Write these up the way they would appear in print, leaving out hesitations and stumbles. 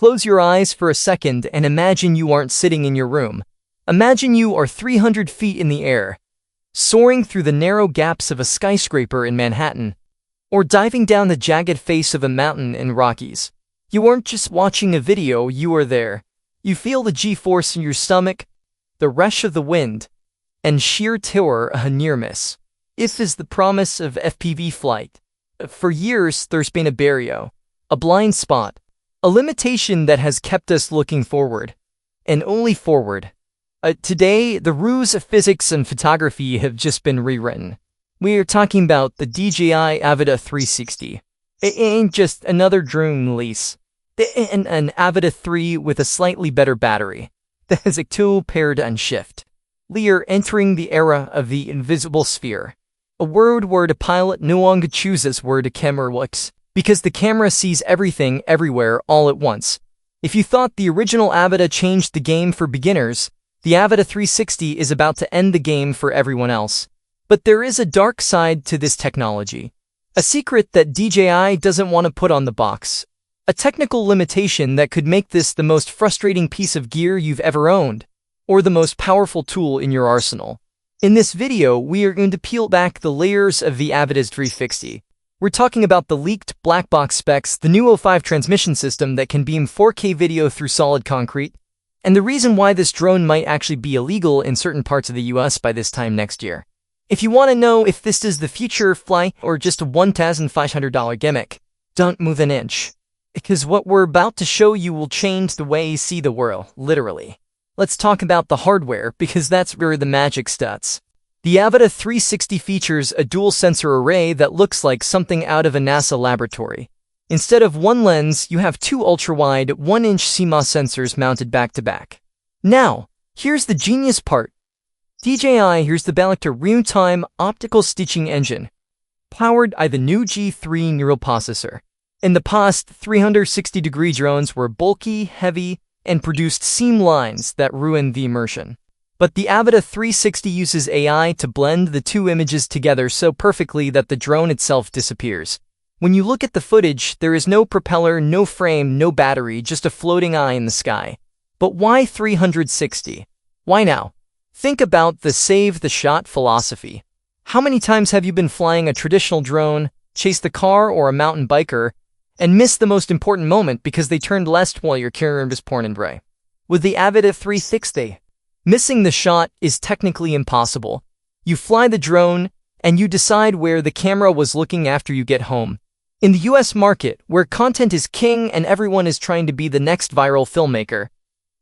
Close your eyes for a second and imagine you aren't sitting in your room. Imagine you are 300 feet in the air, soaring through the narrow gaps of a skyscraper in Manhattan, or diving down the jagged face of a mountain in Rockies. You aren't just watching a video, you are there. You feel the G-force in your stomach, the rush of the wind, and sheer terror a near miss. If is the promise of FPV flight. For years, there's been a barrier, a blind spot, a limitation that has kept us looking forward, and only forward. Today, the rules of physics and photography have just been rewritten. We are talking about the DJI Avata 360. It ain't just another drone lease. An Avata 3 with a slightly better battery. That has a two-paired unshift. We are entering the era of the invisible sphere. A world where the pilot no longer chooses where the camera looks, because the camera sees everything everywhere all at once. If you thought the original Avata changed the game for beginners, the Avata 360 is about to end the game for everyone else. But there is a dark side to this technology. A secret that DJI doesn't want to put on the box. A technical limitation that could make this the most frustrating piece of gear you've ever owned, or the most powerful tool in your arsenal. In this video, we are going to peel back the layers of the Avata 360. We're talking about the leaked black box specs, the new O5 transmission system that can beam 4K video through solid concrete, and the reason why this drone might actually be illegal in certain parts of the US by this time next year. If you want to know if this is the future fly or just a $1,500 gimmick, don't move an inch. Because what we're about to show you will change the way you see the world, literally. Let's talk about the hardware, because that's where the magic starts. The Avata 360 features a dual sensor array that looks like something out of a NASA laboratory. Instead of one lens, you have two ultra-wide, 1-inch CMOS sensors mounted back-to-back. Now, here's the genius part. DJI here's developed a real-time optical stitching engine, powered by the new G3 neural processor. In the past, 360-degree drones were bulky, heavy, and produced seam lines that ruined the immersion. But the Avata 360 uses AI to blend the two images together so perfectly that the drone itself disappears. When you look at the footage, there is no propeller, no frame, no battery, just a floating eye in the sky. But why 360? Why now? Think about the save the shot philosophy. How many times have you been flying a traditional drone, chased a car or a mountain biker, and missed the most important moment because they turned left while your camera was pouring in gray? With the Avata 360, missing the shot is technically impossible. You fly the drone, and you decide where the camera was looking after you get home. In the US market, where content is king and everyone is trying to be the next viral filmmaker,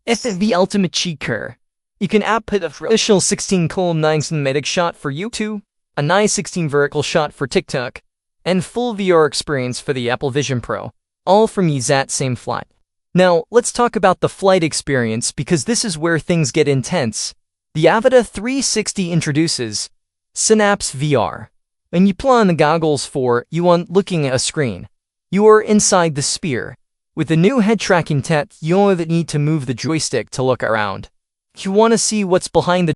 it's the ultimate cheater. You can output a traditional 16:9 cinematic shot for YouTube, a nice 16 vertical shot for TikTok, and full VR experience for the Apple Vision Pro, all from that same flight. Now, let's talk about the flight experience, because this is where things get intense. The Avata 360 introduces Synapse VR. When you put on the goggles you aren't looking at a screen. You are inside the sphere. With the new head tracking tech, you only need to move the joystick to look around. You want to see what's behind the